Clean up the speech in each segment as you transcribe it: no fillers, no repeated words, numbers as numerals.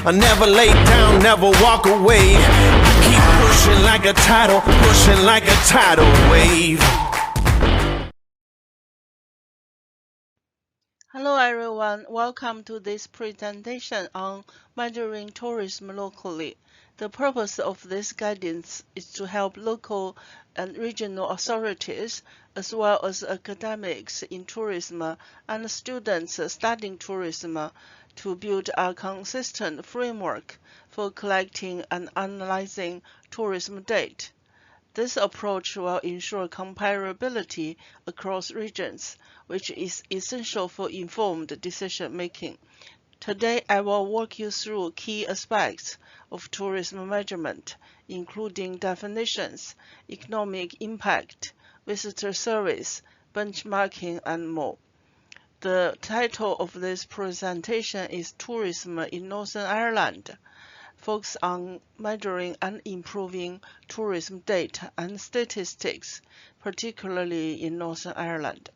I never lay down, never walk away. I keep pushing like a tidal wave. Hello everyone, welcome to this presentation on measuring tourism locally. The purpose of this guidance is to help local and regional authorities, as well as academics in tourism and students studying tourism, to build a consistent framework for collecting and analyzing tourism data. This approach will ensure comparability across regions, which is essential for informed decision-making. Today, I will walk you through key aspects of tourism measurement, including definitions, economic impact, visitor service, benchmarking, and more. The title of this presentation is Tourism in Northern Ireland. Focus on measuring and improving tourism data and statistics, particularly in Northern Ireland.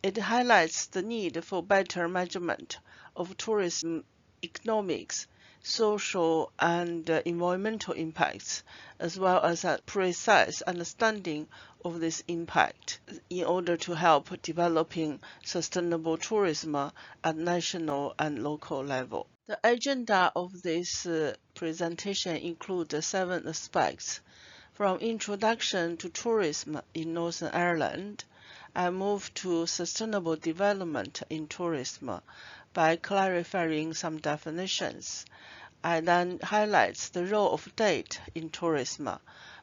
It highlights the need for better measurement of tourism economics, social and environmental impacts, as well as a precise understanding of this impact in order to help developing sustainable tourism at national and local level. The agenda of this presentation includes 7 aspects. From introduction to tourism in Northern Ireland, I move to sustainable development in tourism by clarifying some definitions. I then highlight the role of data in tourism,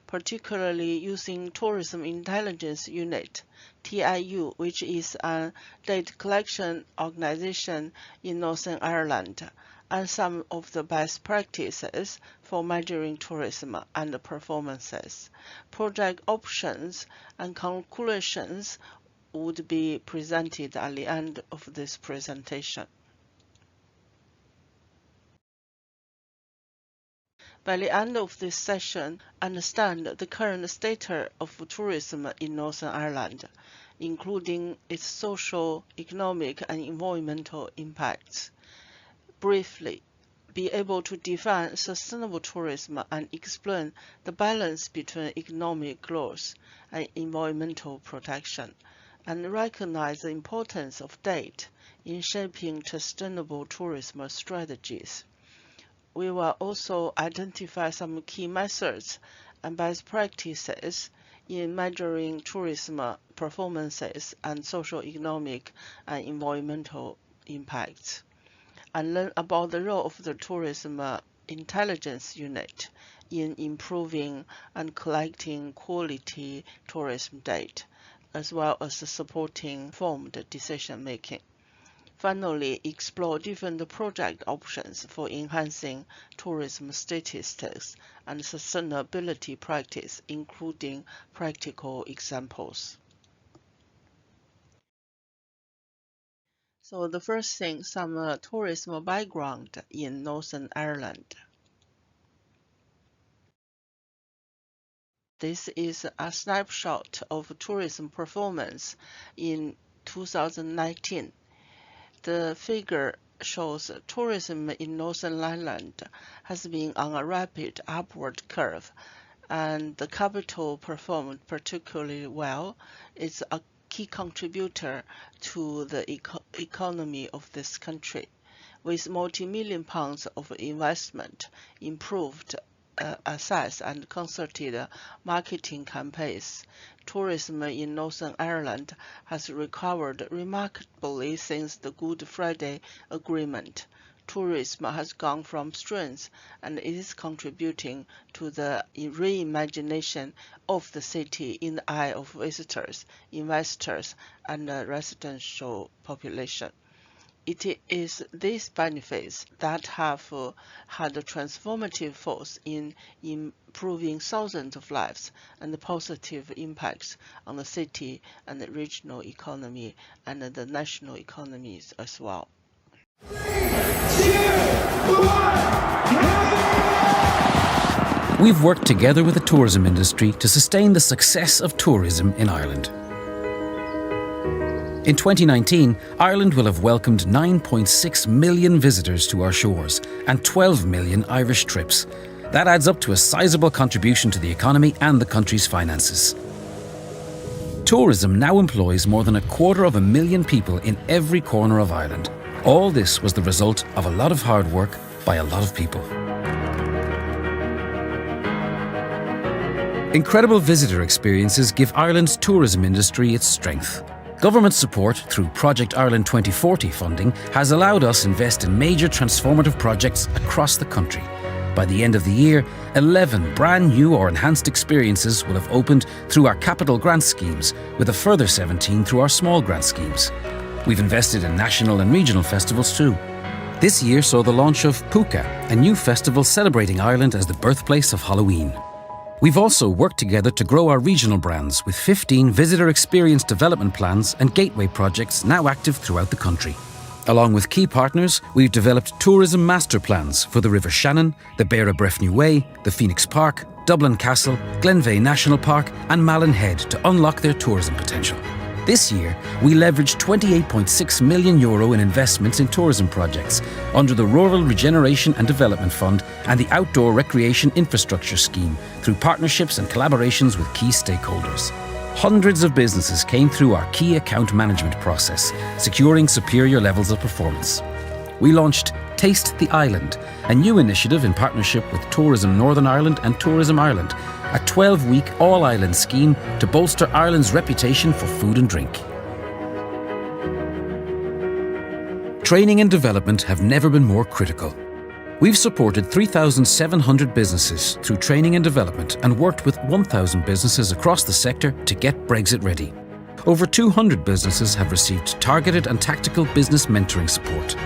particularly using Tourism Intelligence Unit, TIU, which is a data collection organization in Northern Ireland, and some of the best practices for measuring tourism and performances. Project options and conclusions would be presented at the end of this presentation. By the end of this session, understand the current state of tourism in Northern Ireland, including its social, economic, and environmental impacts. Briefly, be able to define sustainable tourism and explain the balance between economic growth and environmental protection, and recognize the importance of data in shaping sustainable tourism strategies. We will also identify some key methods and best practices in measuring tourism performances and social, economic, and environmental impacts, and learn about the role of the Tourism Intelligence Unit in improving and collecting quality tourism data, as well as supporting informed decision-making. Finally, explore different project options for enhancing tourism statistics and sustainability practice, including practical examples. So the first thing, some tourism background in Northern Ireland. This is a snapshot of tourism performance in 2019. The figure shows tourism in Northern Ireland has been on a rapid upward curve, and the capital performed particularly well. It's a key contributor to the economy of this country, with multi-million pounds of investment, improved access and concerted marketing campaigns. Tourism in Northern Ireland has recovered remarkably since the Good Friday Agreement. Tourism has gone from strength and is contributing to the reimagination of the city in the eye of visitors, investors, and the residential population. It is these benefits that have had a transformative force in improving thousands of lives and the positive impacts on the city and the regional economy and the national economies as well. We've worked together with the tourism industry to sustain the success of tourism in Ireland. In 2019, Ireland will have welcomed 9.6 million visitors to our shores and 12 million Irish trips. That adds up to a sizable contribution to the economy and the country's finances. Tourism now employs more than 250,000 people in every corner of Ireland. All this was the result of a lot of hard work by a lot of people. Incredible visitor experiences give Ireland's tourism industry its strength. Government support through Project Ireland 2040 funding has allowed us invest in major transformative projects across the country. By the end of the year, 11 brand new or enhanced experiences will have opened through our capital grant schemes, with a further 17 through our small grant schemes. We've invested in national and regional festivals too. This year saw the launch of Puka, a new festival celebrating Ireland as the birthplace of Halloween. We've also worked together to grow our regional brands with 15 visitor experience development plans and gateway projects now active throughout the country. Along with key partners, we've developed tourism master plans for the River Shannon, the Beara Breffni Way, the Phoenix Park, Dublin Castle, Glenveigh National Park and Malin Head to unlock their tourism potential. This year, we leveraged €28.6 million in investments in tourism projects under the Rural Regeneration and Development Fund and the Outdoor Recreation Infrastructure Scheme through partnerships and collaborations with key stakeholders. Hundreds of businesses came through our key account management process, securing superior levels of performance. We launched Taste the Island, a new initiative in partnership with Tourism Northern Ireland and Tourism Ireland, a 12-week all-island scheme to bolster Ireland's reputation for food and drink. Training and development have never been more critical. We've supported 3,700 businesses through training and development and worked with 1,000 businesses across the sector to get Brexit ready. Over 200 businesses have received targeted and tactical business mentoring support.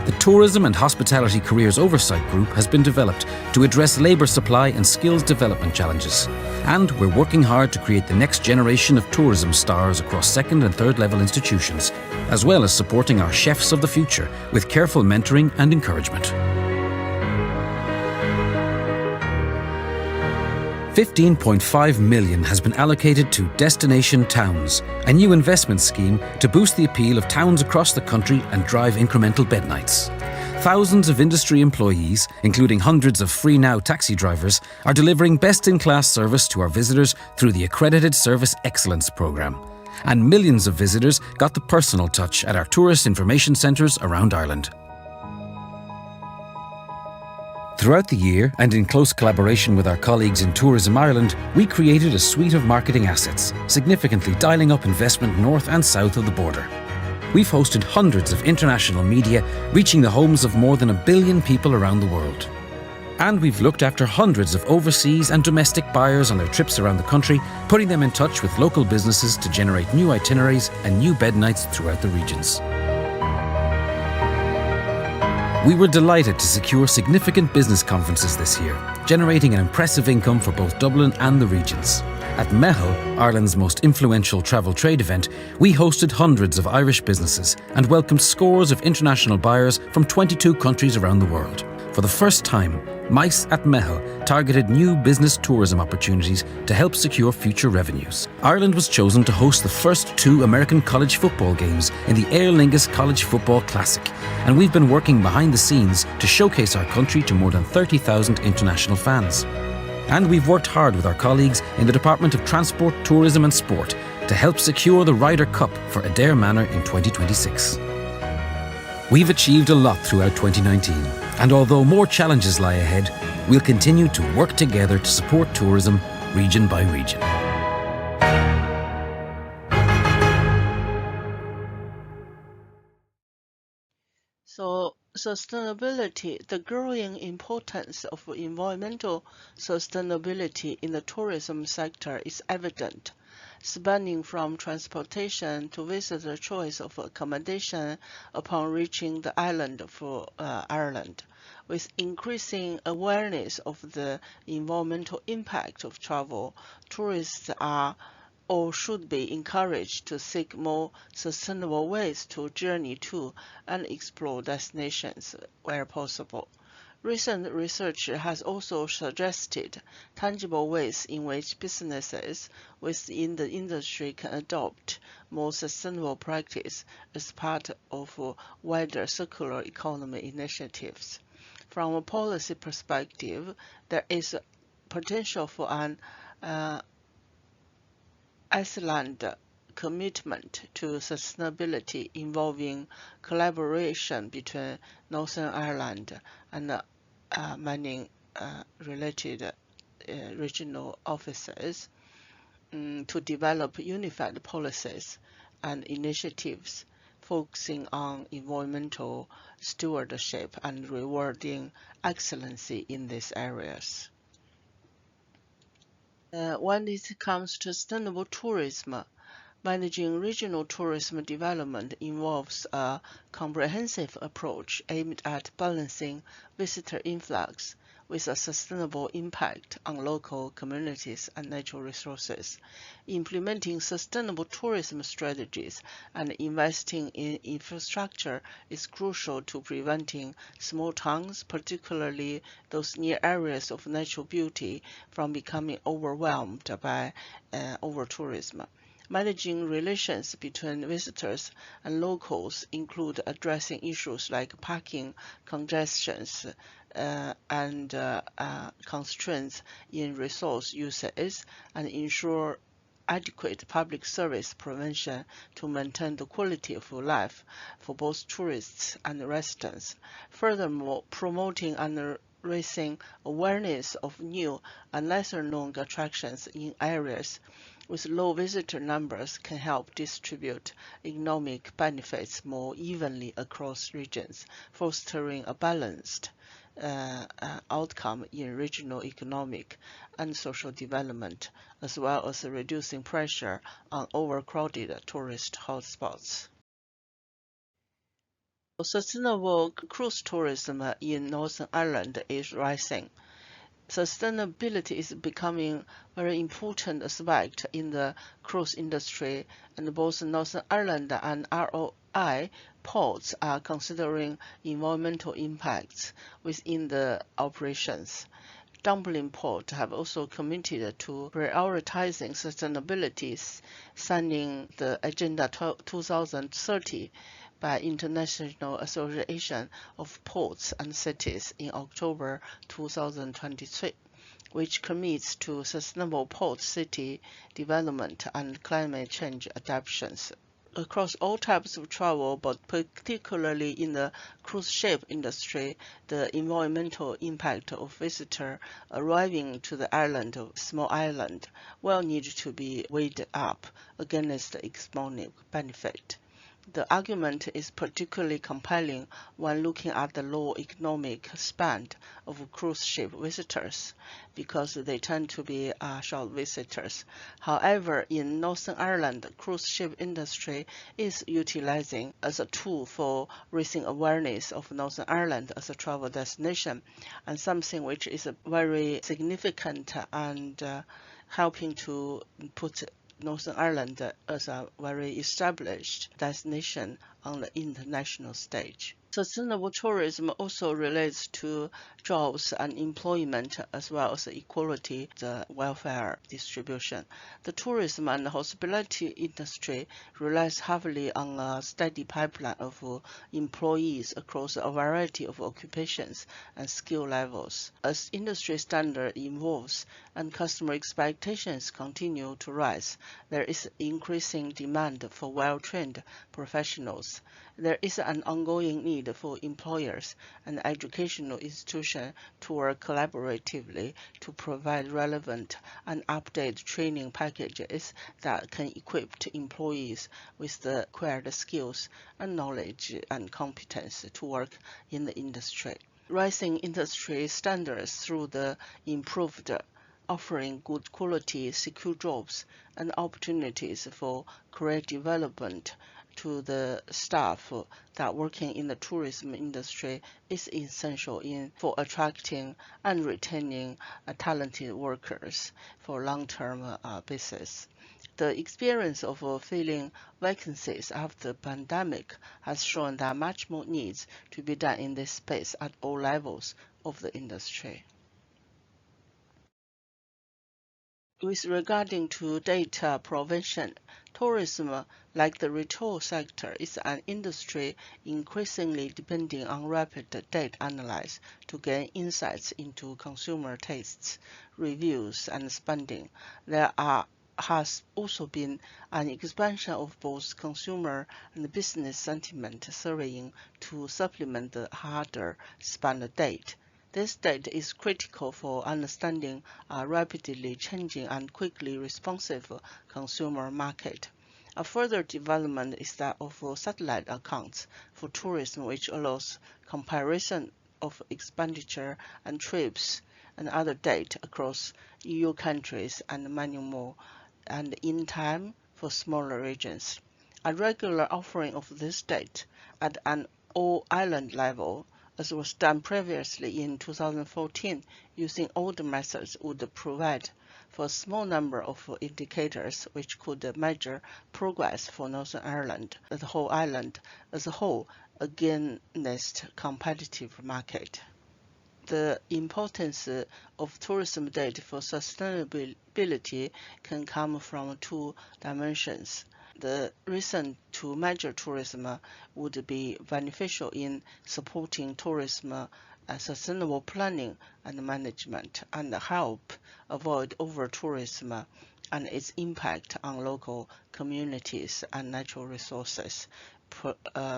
The Tourism and Hospitality Careers Oversight Group has been developed to address labour supply and skills development challenges. And we're working hard to create the next generation of tourism stars across second and third level institutions, as well as supporting our chefs of the future with careful mentoring and encouragement. $15.5 million has been allocated to Destination Towns, a new investment scheme to boost the appeal of towns across the country and drive incremental bed nights. Thousands of industry employees, including hundreds of Free Now taxi drivers, are delivering best-in-class service to our visitors through the Accredited Service Excellence Programme. And millions of visitors got the personal touch at our tourist information centres around Ireland. Throughout the year, and in close collaboration with our colleagues in Tourism Ireland, we created a suite of marketing assets, significantly dialing up investment north and south of the border. We've hosted hundreds of international media, reaching the homes of more than 1 billion people around the world. And we've looked after hundreds of overseas and domestic buyers on their trips around the country, putting them in touch with local businesses to generate new itineraries and new bed nights throughout the regions. We were delighted to secure significant business conferences this year, generating an impressive income for both Dublin and the regions. At MEHL, Ireland's most influential travel trade event, we hosted hundreds of Irish businesses and welcomed scores of international buyers from 22 countries around the world. For the first time, MICE at MEHL targeted new business tourism opportunities to help secure future revenues. Ireland was chosen to host the first 2 American college football games in the Aer Lingus College Football Classic, and we've been working behind the scenes to showcase our country to more than 30,000 international fans. And we've worked hard with our colleagues in the Department of Transport, Tourism and Sport to help secure the Ryder Cup for Adair Manor in 2026. We've achieved a lot throughout 2019, and although more challenges lie ahead, we'll continue to work together to support tourism region by region. So, sustainability, the growing importance of environmental sustainability in the tourism sector is evident, spanning from transportation to visitor choice of accommodation upon reaching the island for Ireland. With increasing awareness of the environmental impact of travel, tourists are or should be encouraged to seek more sustainable ways to journey to and explore destinations where possible. Recent research has also suggested tangible ways in which businesses within the industry can adopt more sustainable practice as part of wider circular economy initiatives. From a policy perspective, there is potential for an Iceland commitment to sustainability involving collaboration between Northern Ireland and many related regional offices to develop unified policies and initiatives focusing on environmental stewardship and rewarding excellency in these areas. When it comes to sustainable tourism, managing regional tourism development involves a comprehensive approach aimed at balancing visitor influx with a sustainable impact on local communities and natural resources. Implementing sustainable tourism strategies and investing in infrastructure is crucial to preventing small towns, particularly those near areas of natural beauty, from becoming overwhelmed by over-tourism. Managing relations between visitors and locals include addressing issues like parking congestions and constraints in resource uses and ensure adequate public service provision to maintain the quality of life for both tourists and residents. Furthermore, promoting and raising awareness of new and lesser-known attractions in areas with low visitor numbers can help distribute economic benefits more evenly across regions, fostering a balanced outcome in regional economic and social development, as well as reducing pressure on overcrowded tourist hotspots. Sustainable cruise tourism in Northern Ireland is rising. Sustainability is becoming a very important aspect in the cruise industry, and both Northern Ireland and ROI ports are considering environmental impacts within the operations. Dublin Port have also committed to prioritizing sustainability, signing the Agenda 2030 by International Association of Ports and Cities in October 2023, which commits to sustainable port city development and climate change adaptations. Across all types of travel, but particularly in the cruise ship industry, the environmental impact of visitors arriving to the island of small island will need to be weighed up against the economic benefit. The argument is particularly compelling when looking at the low economic spend of cruise ship visitors, because they tend to be short visitors. However, in Northern Ireland, the cruise ship industry is utilizing as a tool for raising awareness of Northern Ireland as a travel destination, and something which is very significant and helping to put Northern Ireland as a very established destination on the international stage. Sustainable tourism also relates to jobs and employment as well as equality, the welfare distribution. The tourism and hospitality industry relies heavily on a steady pipeline of employees across a variety of occupations and skill levels. As industry standard evolves and customer expectations continue to rise, there is increasing demand for well-trained professionals. There is an ongoing need for employers and educational institutions to work collaboratively to provide relevant and updated training packages that can equip employees with the required skills and knowledge and competence to work in the industry. Rising industry standards through the improved offering good quality, secure jobs and opportunities for career development to the staff that working in the tourism industry is essential for attracting and retaining talented workers for long-term basis. The experience of filling vacancies after the pandemic has shown that much more needs to be done in this space at all levels of the industry. With regarding to data provision, tourism, like the retail sector, is an industry increasingly depending on rapid data analysis to gain insights into consumer tastes, reviews, and spending. Has also been an expansion of both consumer and business sentiment surveying to supplement the harder spend data. This data is critical for understanding a rapidly changing and quickly responsive consumer market. A further development is that of satellite accounts for tourism, which allows comparison of expenditure and trips and other data across EU countries and many more, and in time for smaller regions. A regular offering of this data at an all-island level, as was done previously in 2014 using older methods, would provide for a small number of indicators which could measure progress for Northern Ireland, the whole island as a whole, against competitive market. The importance of tourism data for sustainability can come from two dimensions. The reason to measure tourism would be beneficial in supporting tourism sustainable planning and management, and help avoid over-tourism and its impact on local communities and natural resources.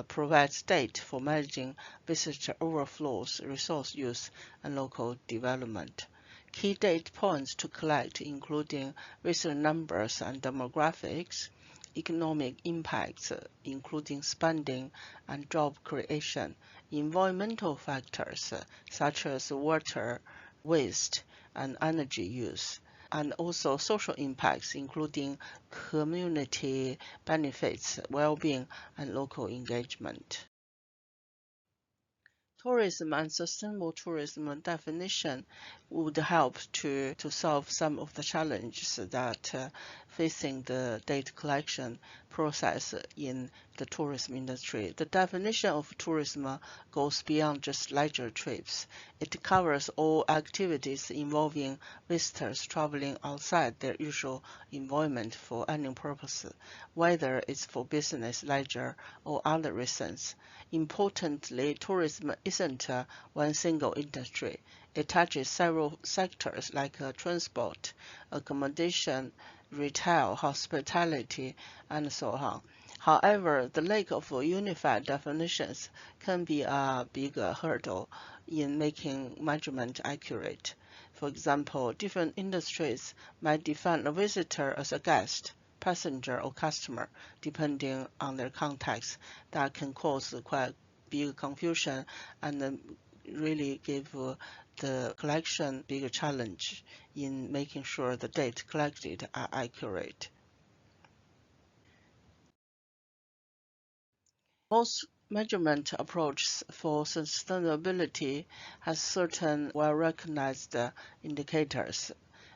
Provides data for managing visitor overflows, resource use, and local development. Key data points to collect including visitor numbers and demographics, economic impacts, including spending and job creation, environmental factors such as water, waste, and energy use, and also social impacts including community benefits, well-being, and local engagement. Tourism and sustainable tourism definition would help to solve some of the challenges that facing the data collection process in the tourism industry. The definition of tourism goes beyond just leisure trips. It covers all activities involving visitors traveling outside their usual environment for any purpose, whether it's for business, leisure, or other reasons. Importantly, tourism isn't one single industry. It touches several sectors like transport, accommodation, retail, hospitality, and so on. However, the lack of unified definitions can be a big hurdle in making measurement accurate. For example, different industries might define a visitor as a guest, passenger, or customer, depending on their context. That can cause quite big confusion and really give the collection big challenge in making sure the data collected are accurate. Most measurement approaches for sustainability has certain well-recognized indicators.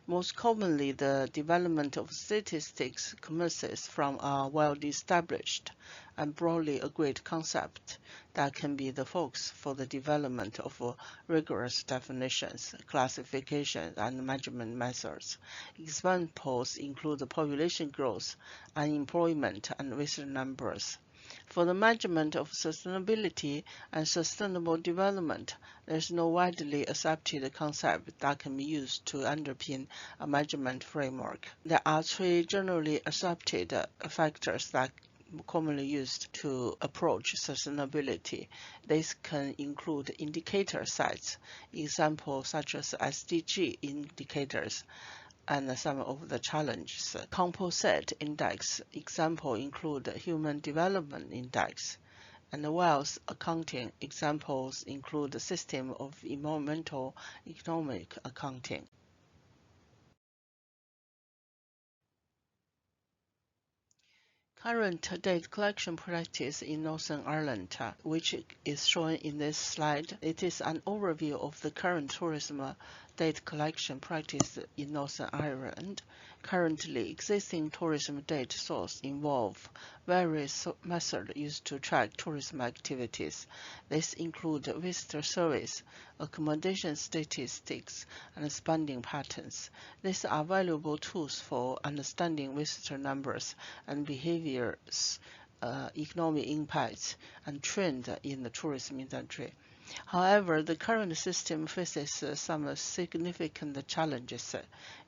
Most commonly, the development of statistics commences from a well-established and broadly agreed concept that can be the focus for the development of rigorous definitions, classifications, and measurement methods. Examples include the population growth, unemployment, and visitor numbers. For the measurement of sustainability and sustainable development, there is no widely accepted concept that can be used to underpin a measurement framework. There are three generally accepted factors that are commonly used to approach sustainability. These can include indicator sets, examples such as SDG indicators, and some of the challenges. Composite index example include Human Development Index, and wealth accounting examples include the system of environmental economic accounting. Current data collection practice in Northern Ireland, which is shown in this slide. It is an overview of the current tourism data collection practice in Northern Ireland. Currently, existing tourism data sources involve various methods used to track tourism activities. These include visitor surveys, accommodation statistics, and spending patterns. These are valuable tools for understanding visitor numbers and behaviors, economic impacts, and trends in the tourism industry. However, the current system faces some significant challenges,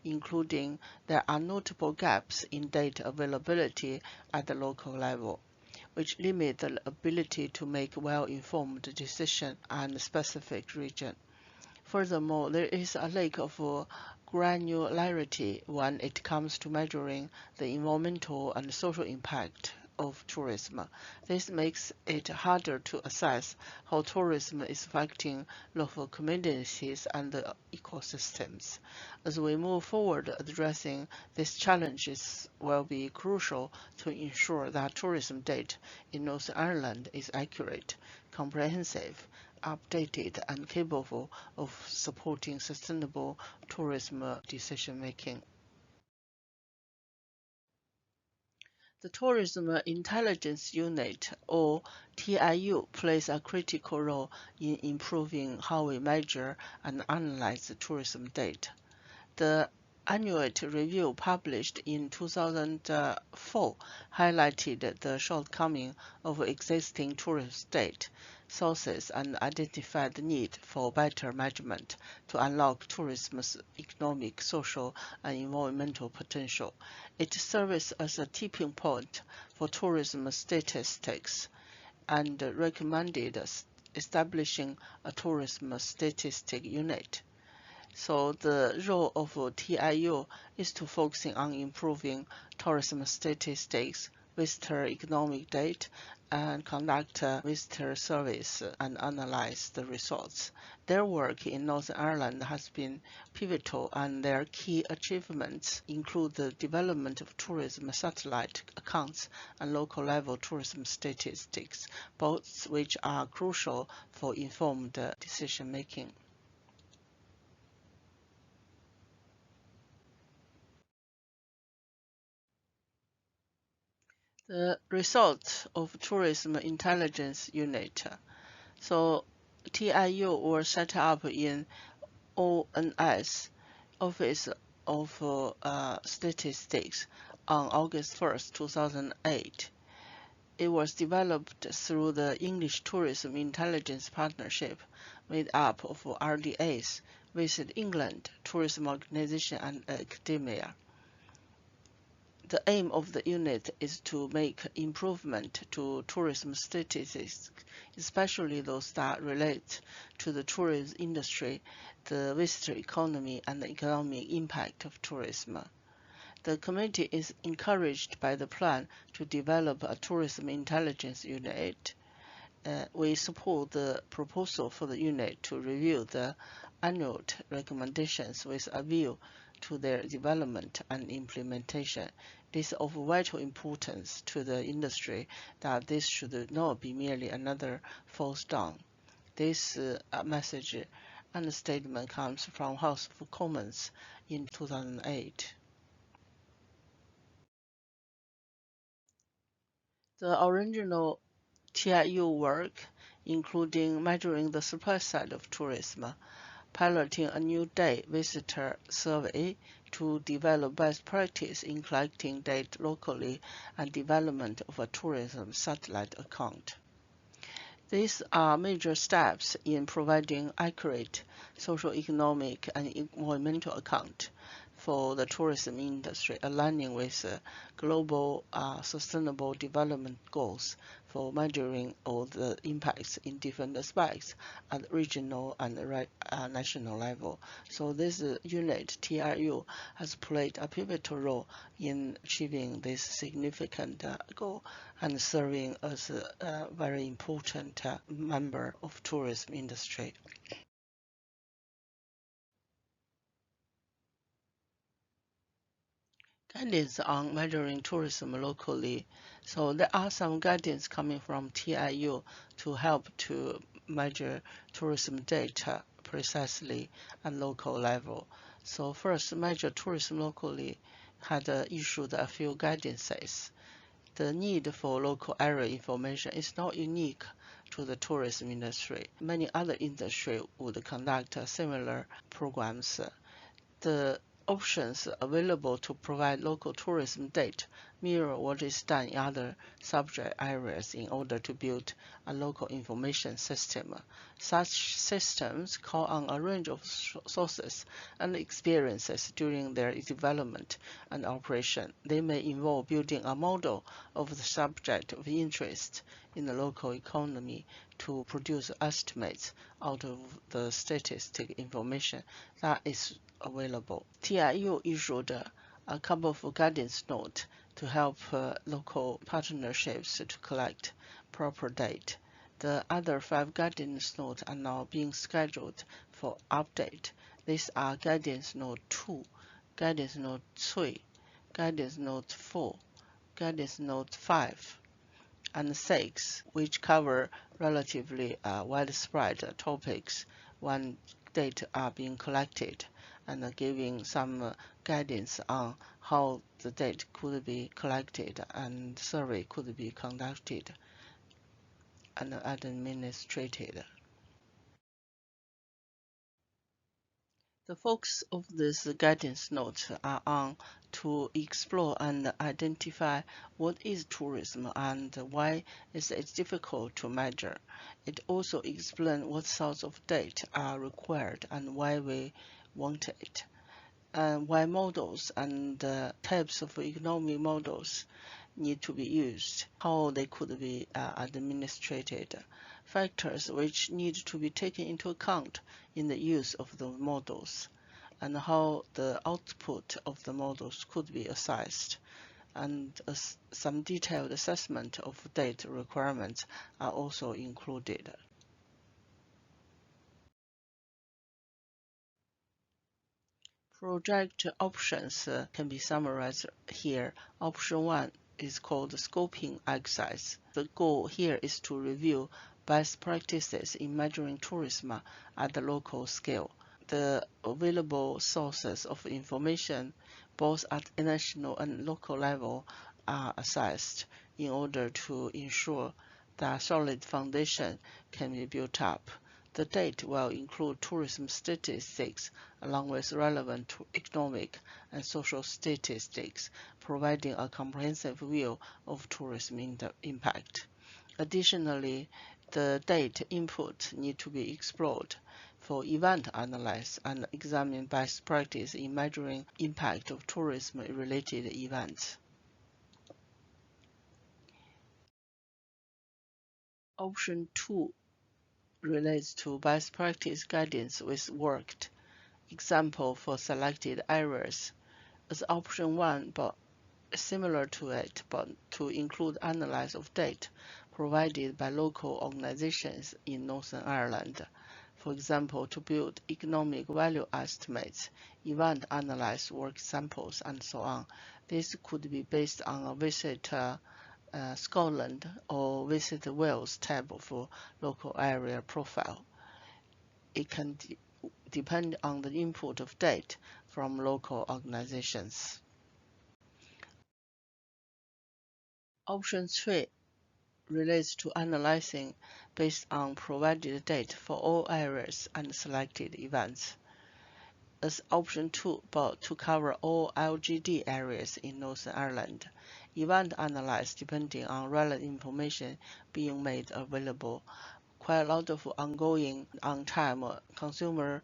including there are notable gaps in data availability at the local level, which limit the ability to make well-informed decisions on a specific region. Furthermore, there is a lack of granularity when it comes to measuring the environmental and social impact of tourism. This makes it harder to assess how tourism is affecting local communities and the ecosystems. As we move forward, addressing these challenges will be crucial to ensure that tourism data in Northern Ireland is accurate, comprehensive, updated, and capable of supporting sustainable tourism decision-making. The Tourism Intelligence Unit, or TIU, plays a critical role in improving how we measure and analyze the tourism data. The annual review published in 2004 highlighted the shortcomings of existing tourist data sources and identified the need for better measurement to unlock tourism's economic, social, and environmental potential. It serves as a tipping point for tourism statistics and recommended establishing a tourism statistic unit. So the role of TIU is to focus on improving tourism statistics, visitor economic data, and conduct visitor surveys and analyze the results. Their work in Northern Ireland has been pivotal, and their key achievements include the development of tourism satellite accounts and local level tourism statistics, both which are crucial for informed decision making. The results of Tourism Intelligence Unit. So TIU was set up in ONS, Office of Statistics, on August 1st, 2008. It was developed through the English Tourism Intelligence Partnership, made up of RDAs, Visit England, tourism organization, and academia. The aim of the unit is to make improvement to tourism statistics, especially those that relate to the tourism industry, the visitor economy, and the economic impact of tourism. The committee is encouraged by the plan to develop a tourism intelligence unit. We support the proposal for the unit to review the annual recommendations with a view to their development and implementation. It is of vital importance to the industry that this should not be merely another false dawn. This message and statement comes from House of Commons in 2008. The original TIU work, including measuring the supply side of tourism, piloting a new day visitor survey to develop best practice in collecting data locally, and development of a tourism satellite account. These are major steps in providing accurate social, economic, and environmental account for the tourism industry, aligning with global sustainable development goals for measuring all the impacts in different aspects at regional and national level. So this unit, TRU, has played a pivotal role in achieving this significant goal and serving as a very important member of tourism industry. Guidance on measuring tourism locally. So there are some guidance coming from TIU to help to measure tourism data precisely at local level. So first, measure tourism locally. had issued a few guidances. The need for local area information is not unique to the tourism industry. Many other industries would conduct similar programs. The options available to provide local tourism data mirror what is done in other subject areas in order to build a local information system. Such systems call on a range of sources and experiences during their development and operation. They may involve building a model of the subject of interest in the local economy to produce estimates out of the statistic information that is available. TIU issued a couple of guidance notes to help local partnerships to collect proper data. The other 5 guidance notes are now being scheduled for update. These are Guidance Note 2, Guidance Note 3, Guidance Note 4, Guidance Note 5, and 6, which cover relatively widespread topics when data are being collected, and giving some guidance on how the data could be collected and survey could be conducted and administrated. The focus of these guidance notes are on to explore and identify what is tourism and why is it difficult to measure. It also explains what sorts of data are required and why we want it, and why models and types of economic models need to be used, how they could be administrated, factors which need to be taken into account in the use of the models, and how the output of the models could be assessed, and some detailed assessment of data requirements are also included. Project options can be summarized here. Option 1 is called the scoping exercise. The goal here is to review best practices in measuring tourism at the local scale. The available sources of information, both at national and local level, are assessed in order to ensure that solid foundation can be built up. The data will include tourism statistics along with relevant economic and social statistics, providing a comprehensive view of tourism impact. Additionally, the data input need to be explored for event analysis and examine best practice in measuring impact of tourism-related events. Option 2 relates to best practice guidance with worked example for selected areas. As option 1, but similar to it, but to include analysis of data provided by local organizations in Northern Ireland. For example, to build economic value estimates, event analysis work samples, and so on. This could be based on a visit Scotland or visit Wales tab for local area profile. It can depend on the input of data from local organizations. Option 3 relates to analyzing based on provided data for all areas and selected events. As option 2, but to cover all LGD areas in Northern Ireland. Event analysis depending on relevant information being made available. Quite a lot of ongoing on-time consumer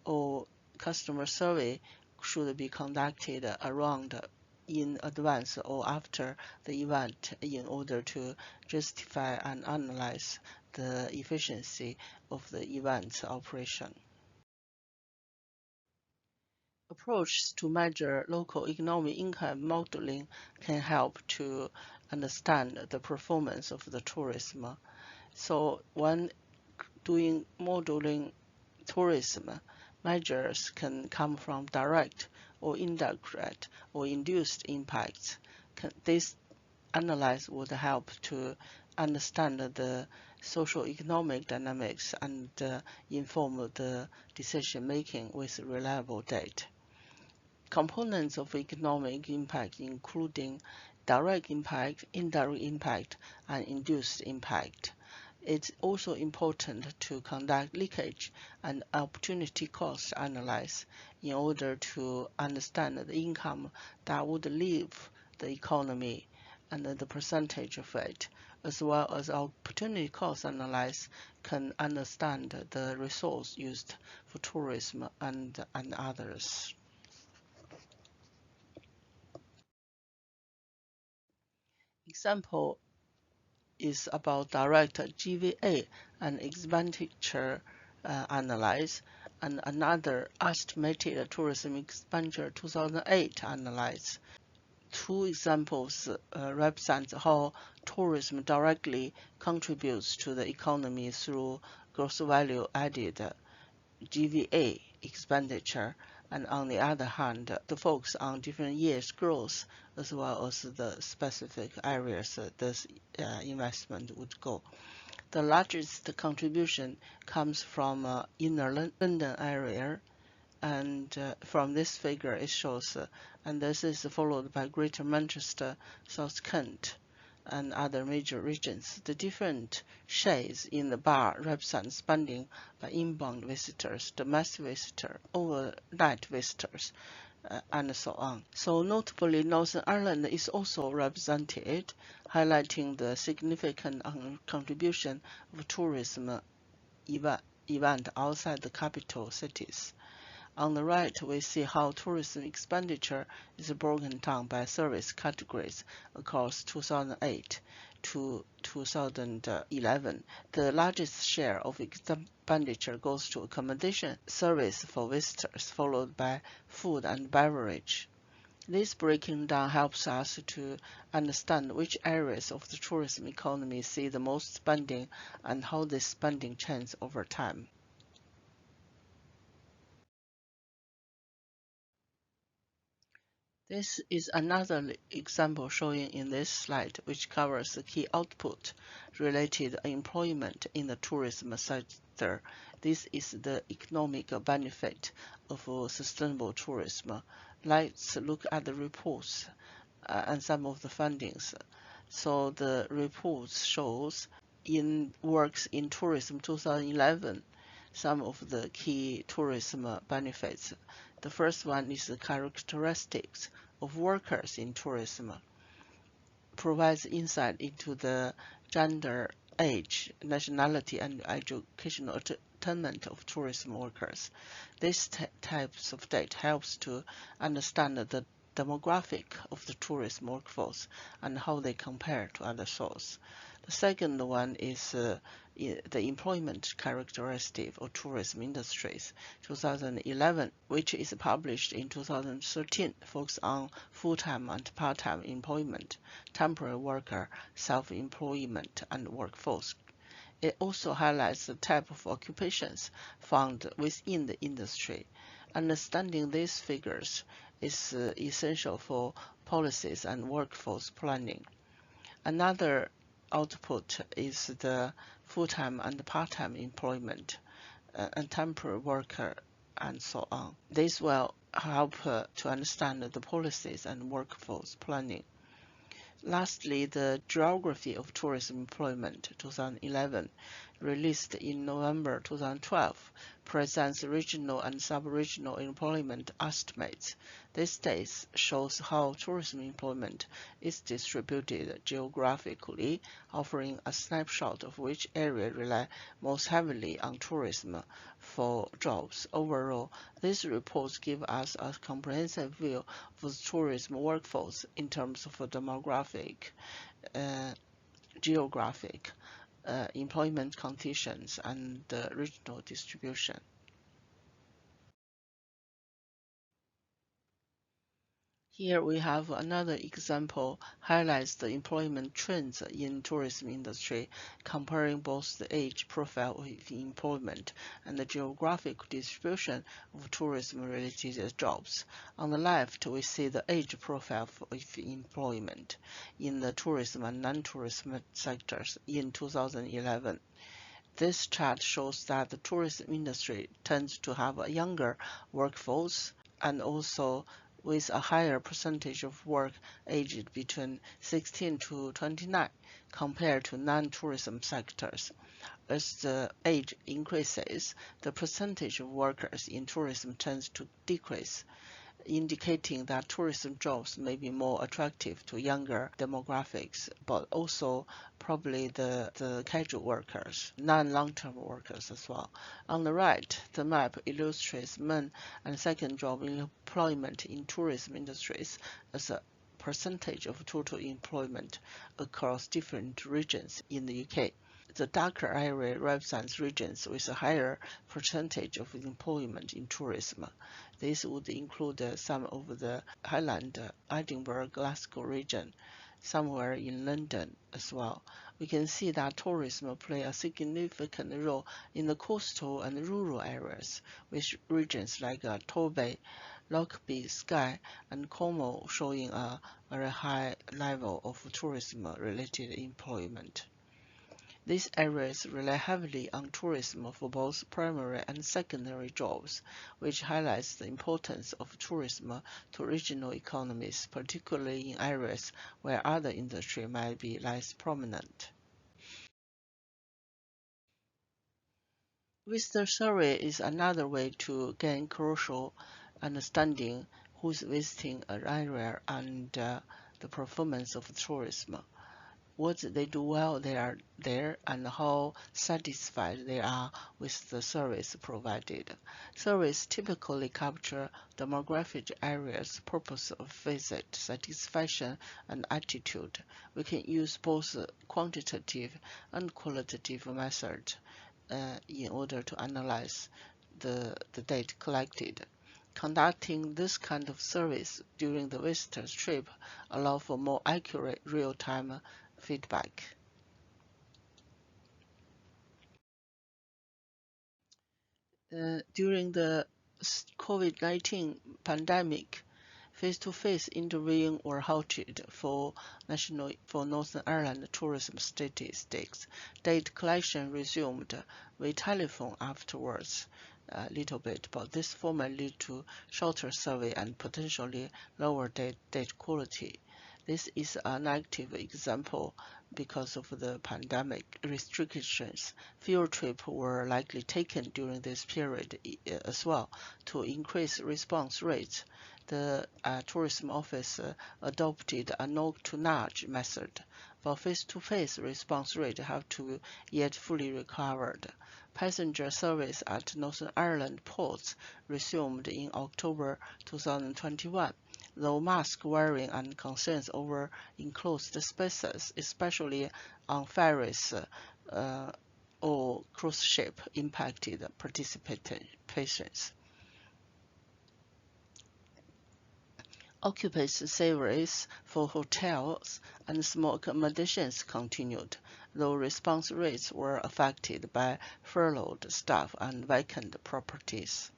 or customer survey should be conducted around in advance or after the event in order to justify and analyze the efficiency of the event's operation. Approaches to measure local economic income modeling can help to understand the performance of the tourism. So when doing modeling tourism, measures can come from direct or indirect or induced impacts. This analysis would help to understand the socio-economic dynamics and inform the decision making with reliable data. components of economic impact including direct impact, indirect impact, and induced impact. It's also important to conduct leakage and opportunity cost analysis in order to understand the income that would leave the economy and the percentage of it, as well as opportunity cost analysis can understand the resource used for tourism and others. Example is about direct GVA and expenditure analysis, and another estimated tourism expenditure 2008 analysis. Two examples represent how tourism directly contributes to the economy through gross value added GVA expenditure, and on the other hand, the focus on different years' growth as well as the specific areas this investment would go. The largest contribution comes from inner London area, and from this figure it shows, and this is followed by Greater Manchester, South Kent, and other major regions. The different shades in the bar represent spending by inbound visitors, domestic visitors, overnight visitors, and so on. So notably, Northern Ireland is also represented, highlighting the significant contribution of tourism event outside the capital cities. On the right, we see how tourism expenditure is broken down by service categories across 2008 to 2011. The largest share of expenditure goes to accommodation service for visitors, followed by food and beverage. This breaking down helps us to understand which areas of the tourism economy see the most spending and how this spending changes over time. This is another example showing in this slide, which covers the key output related employment in the tourism sector. This is the economic benefit of sustainable tourism. Let's look at the reports and some of the findings. So the reports shows in works in tourism 2011, some of the key tourism benefits. The first one is the characteristics of workers in tourism, provides insight into the gender, age, nationality, and educational attainment of tourism workers. These types of data helps to understand the demographic of the tourism workforce and how they compare to other sources. The second one is the employment characteristic of tourism industries 2011, which is published in 2013, focus on full-time and part-time employment, temporary worker, self-employment, and workforce. It also highlights the type of occupations found within the industry. Understanding these figures is essential for policies and workforce planning. Another output is the full-time and part-time employment and temporary worker and so on. This will help to understand the policies and workforce planning. Lastly, the Geography of Tourism Employment 2011, released in November 2012, presents regional and sub-regional employment estimates. This data shows how tourism employment is distributed geographically, offering a snapshot of which area rely most heavily on tourism for jobs. Overall, these reports give us a comprehensive view of the tourism workforce in terms of demographic, geographic, employment conditions, and regional distribution. Here we have another example, highlights the employment trends in tourism industry, comparing both the age profile of employment and the geographic distribution of tourism-related jobs. On the left, we see the age profile of employment in the tourism and non-tourism sectors in 2011. This chart shows that the tourism industry tends to have a younger workforce and also with a higher percentage of work aged between 16 to 29 compared to non-tourism sectors. As the age increases, the percentage of workers in tourism tends to decrease, indicating that tourism jobs may be more attractive to younger demographics, but also probably the casual workers, non-long-term workers as well. On the right, the map illustrates main and second job employment in tourism industries as a percentage of total employment across different regions in the UK. The darker area represents regions with a higher percentage of employment in tourism. This would include some of the Highland, Edinburgh, Glasgow region, somewhere in London as well. We can see that tourism plays a significant role in the coastal and rural areas, with regions like Torbay, Lochby, Skye, and Cornwall showing a very high level of tourism-related employment. These areas rely heavily on tourism for both primary and secondary jobs, which highlights the importance of tourism to regional economies, particularly in areas where other industry might be less prominent. Visitor survey is another way to gain crucial understanding who's visiting an area and the performance of tourism. What they do while they are there, and how satisfied they are with the service provided. Surveys typically capture demographic areas, purpose of visit, satisfaction, and attitude. We can use both quantitative and qualitative methods in order to analyze the data collected. Conducting this kind of service during the visitor's trip allows for more accurate real-time feedback. During the COVID-19 pandemic, face-to-face interviewing were halted for Northern Ireland tourism statistics. Data collection resumed. We telephoned afterwards a little bit, but this format led to shorter survey and potentially lower data quality. This is a negative example because of the pandemic restrictions. Field trips were likely taken during this period as well to increase response rates. The tourism office adopted a nose-to-nudge method, but face-to-face response rate have to yet fully recovered. Passenger service at Northern Ireland ports resumed in October 2021, though mask wearing and concerns over enclosed spaces, especially on ferries or cruise ship, impacted participations. Occupancy savings for hotels and small accommodations continued, though response rates were affected by furloughed staff and vacant properties.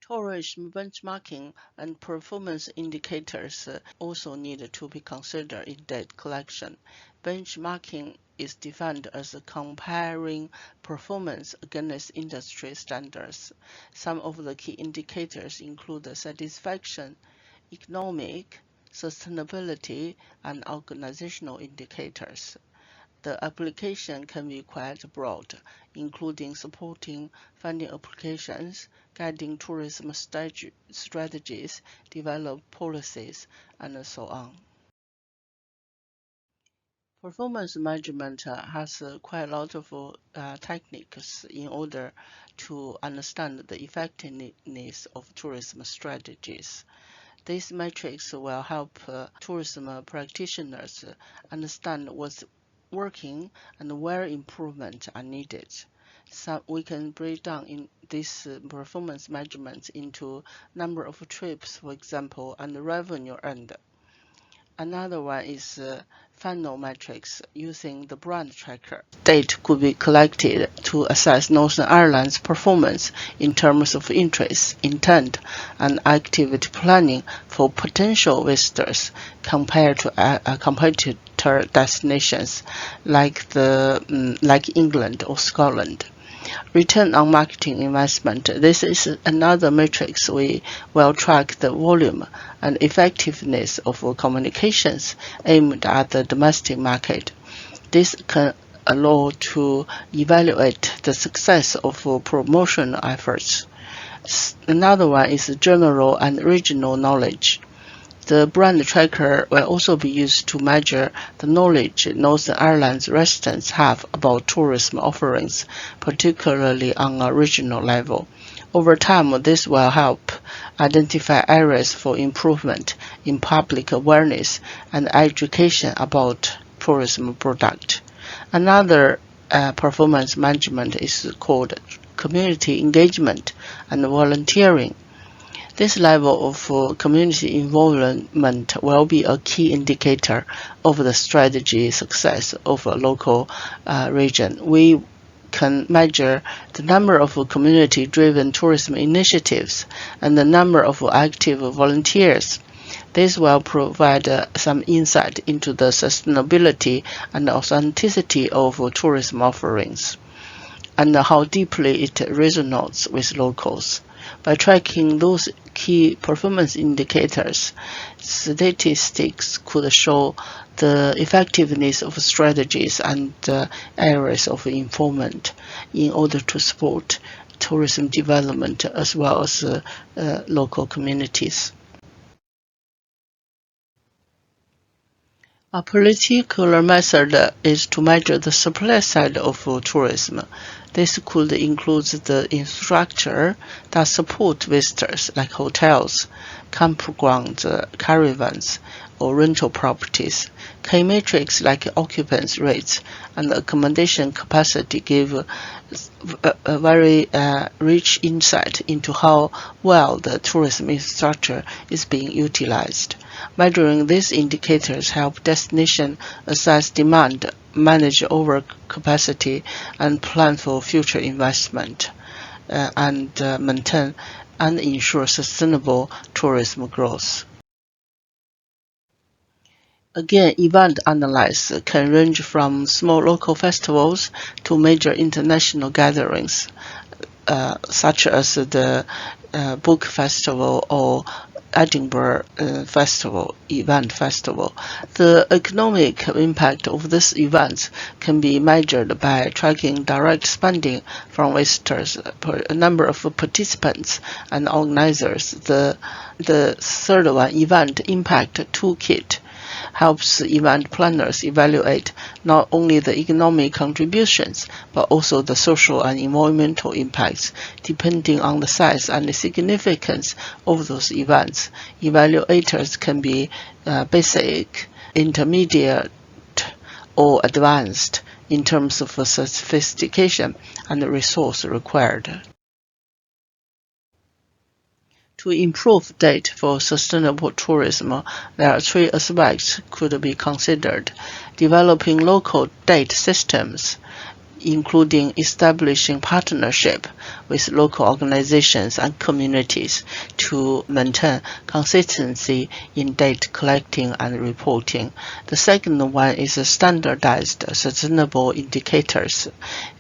Tourism benchmarking and performance indicators also need to be considered in data collection. Benchmarking is defined as comparing performance against industry standards. Some of the key indicators include satisfaction, economic, sustainability, and organizational indicators. The application can be quite broad, including supporting funding applications, guiding tourism strategies, develop policies, and so on. Performance management has quite a lot of techniques in order to understand the effectiveness of tourism strategies. These metrics will help tourism practitioners understand what's working and where improvements are needed. So we can break down in this performance measurements into number of trips, for example, and revenue earned. Another one is funnel metrics using the brand tracker. Data could be collected to assess Northern Ireland's performance in terms of interest, intent, and activity planning for potential visitors compared to competitor destinations like England or Scotland. Return on marketing investment. This is another matrix we will track the volume and effectiveness of communications aimed at the domestic market. This can allow to evaluate the success of promotional efforts. Another one is general and regional knowledge. The brand tracker will also be used to measure the knowledge Northern Ireland's residents have about tourism offerings, particularly on a regional level. Over time, this will help identify areas for improvement in public awareness and education about tourism product. Another performance management is called community engagement and volunteering. This level of community involvement will be a key indicator of the strategy success of a local region. We can measure the number of community-driven tourism initiatives and the number of active volunteers. This will provide some insight into the sustainability and authenticity of tourism offerings and how deeply it resonates with locals. By tracking those key performance indicators, statistics could show the effectiveness of strategies and areas of improvement in order to support tourism development as well as local communities. A particular method is to measure the supply side of tourism. This could include the infrastructure that support visitors, like hotels, campgrounds, caravans, or rental properties. Key metrics like occupancy rates and accommodation capacity give a very rich insight into how well the tourism infrastructure is being utilized. Measuring these indicators help destination assess demand, manage overcapacity, and plan for future investment, and maintain and ensure sustainable tourism growth. Again, event analysis can range from small local festivals to major international gatherings, such as the Book Festival or Edinburgh event festival. The economic impact of these events can be measured by tracking direct spending from visitors, per number of participants and organizers. The third one, event impact toolkit, helps event planners evaluate not only the economic contributions, but also the social and environmental impacts, depending on the size and the significance of those events. Evaluators can be basic, intermediate, or advanced in terms of sophistication and the resource required. To improve data for sustainable tourism, there are three aspects could be considered: developing local data systems, including establishing partnership with local organizations and communities to maintain consistency in data collecting and reporting. The second one is standardized sustainable indicators,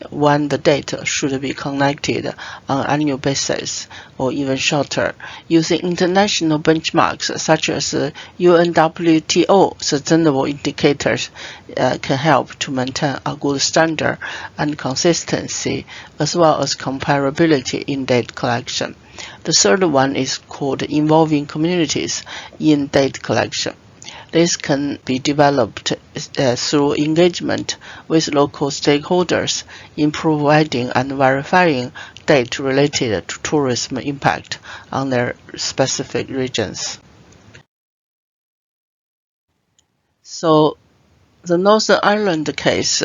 when the data should be collected on an annual basis or even shorter. Using international benchmarks such as UNWTO sustainable indicators can help to maintain a good standard and consistency, as well as comparability in data collection. The third one is called involving communities in data collection. This can be developed through engagement with local stakeholders in providing and verifying data related to tourism impact on their specific regions. So, the Northern Ireland case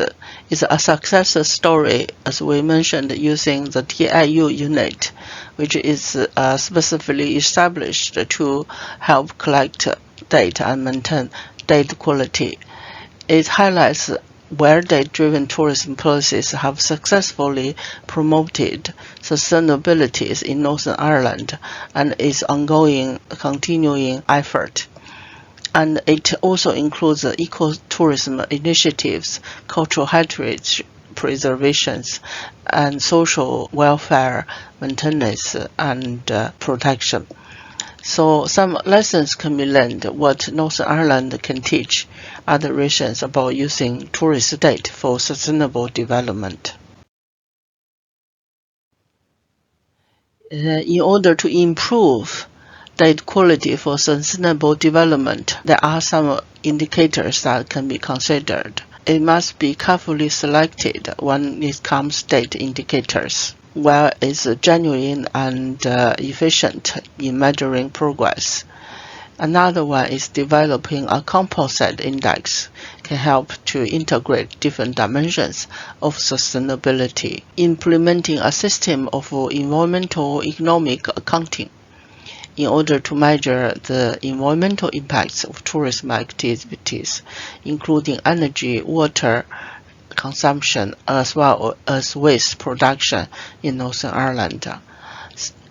is a success story, as we mentioned, using the TIU unit, which is specifically established to help collect data and maintain data quality. It highlights where data-driven tourism policies have successfully promoted sustainability in Northern Ireland and its ongoing, continuing effort. And it also includes ecotourism initiatives, cultural heritage preservations and social welfare maintenance and protection. So some lessons can be learned what Northern Ireland can teach other regions about using tourist data for sustainable development. In order to improve data quality for sustainable development, there are some indicators that can be considered. It must be carefully selected when it comes to data indicators, where it's genuine and efficient in measuring progress. Another one is developing a composite index can help to integrate different dimensions of sustainability, implementing a system of environmental economic accounting in order to measure the environmental impacts of tourism activities, including energy, water consumption, as well as waste production in Northern Ireland.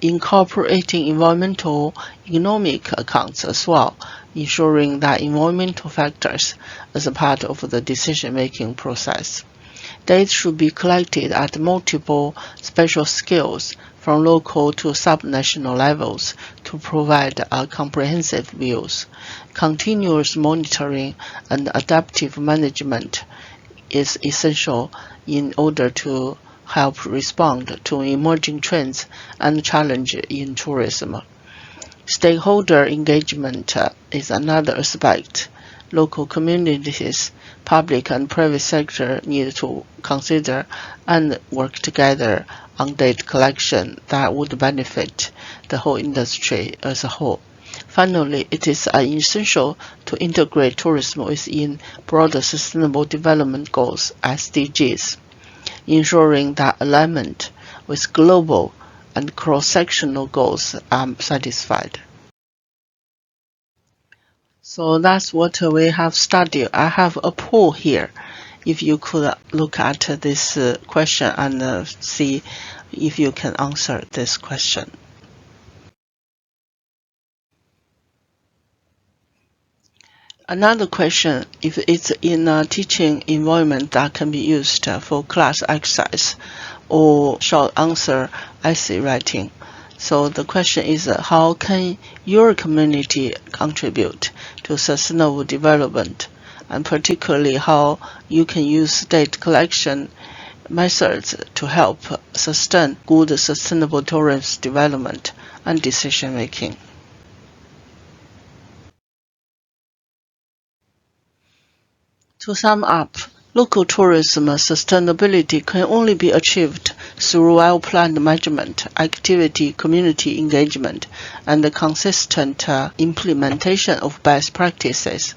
Incorporating environmental economic accounts as well, ensuring that environmental factors as a part of the decision-making process. Data should be collected at multiple spatial scales from local to subnational levels to provide a comprehensive views. Continuous monitoring and adaptive management is essential in order to help respond to emerging trends and challenges in tourism. Stakeholder engagement is another aspect. Local communities, public and private sector need to consider and work together on data collection that would benefit the whole industry as a whole. Finally, it is essential to integrate tourism within broader Sustainable Development Goals (SDGs), ensuring that alignment with global and cross-sectional goals are satisfied. So that's what we have studied. I have a poll here. If you could look at this question and see if you can answer this question. Another question, if it's in a teaching environment that can be used for class exercise or short answer essay writing. So the question is, how can your community contribute to sustainable development, and particularly how you can use data collection methods to help sustain good sustainable tourism development and decision making. To sum up, local tourism sustainability can only be achieved through well-planned management, activity, community engagement, and the consistent implementation of best practices.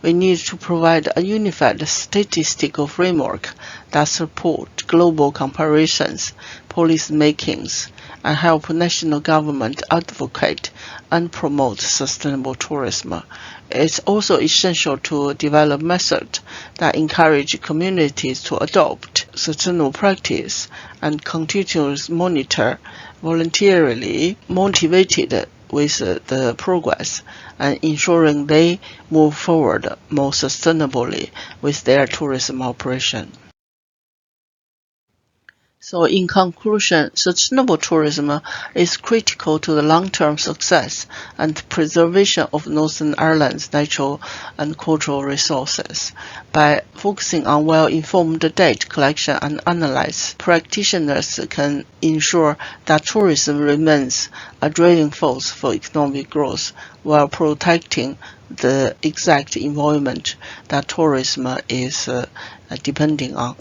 We need to provide a unified statistical framework that supports global comparisons, policy makings, and help national government advocate and promote sustainable tourism. It's also essential to develop methods that encourage communities to adopt sustainable practice and continuously monitor voluntarily motivated with the progress and ensuring they move forward more sustainably with their tourism operation. So in conclusion, sustainable tourism is critical to the long-term success and preservation of Northern Ireland's natural and cultural resources. By focusing on well-informed data collection and analysis, practitioners can ensure that tourism remains a driving force for economic growth while protecting the exact environment that tourism is depending on.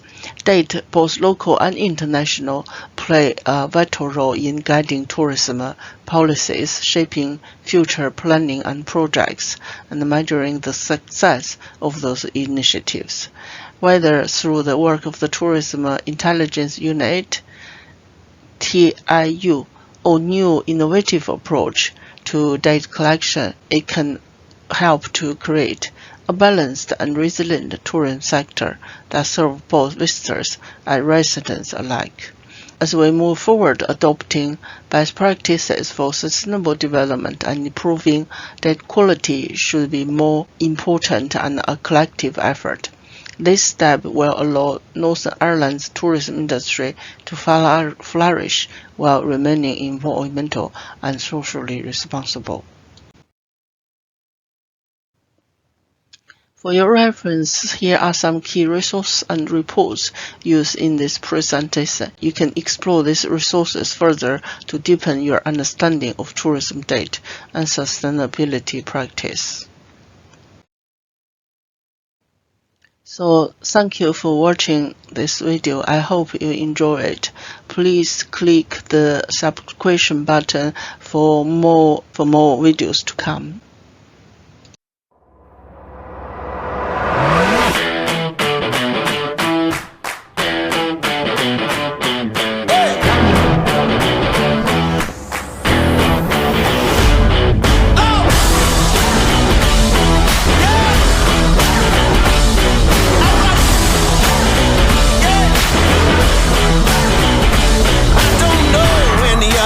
Data, both local and international, play a vital role in guiding tourism policies, shaping future planning and projects, and measuring the success of those initiatives. Whether through the work of the Tourism Intelligence Unit, TIU, or new innovative approach to data collection, it can help to create a balanced and resilient tourism sector that serves both visitors and residents alike. As we move forward, adopting best practices for sustainable development and improving data quality should be more important and a collective effort. This step will allow Northern Ireland's tourism industry to flourish while remaining environmental and socially responsible. For your reference, here are some key resources and reports used in this presentation. You can explore these resources further to deepen your understanding of tourism data and sustainability practice. So, thank you for watching this video. I hope you enjoy it. Please click the subscription button for more videos to come.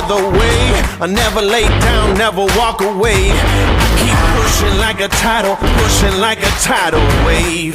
Other way, I never lay down, never walk away. I keep pushing like a tidal wave.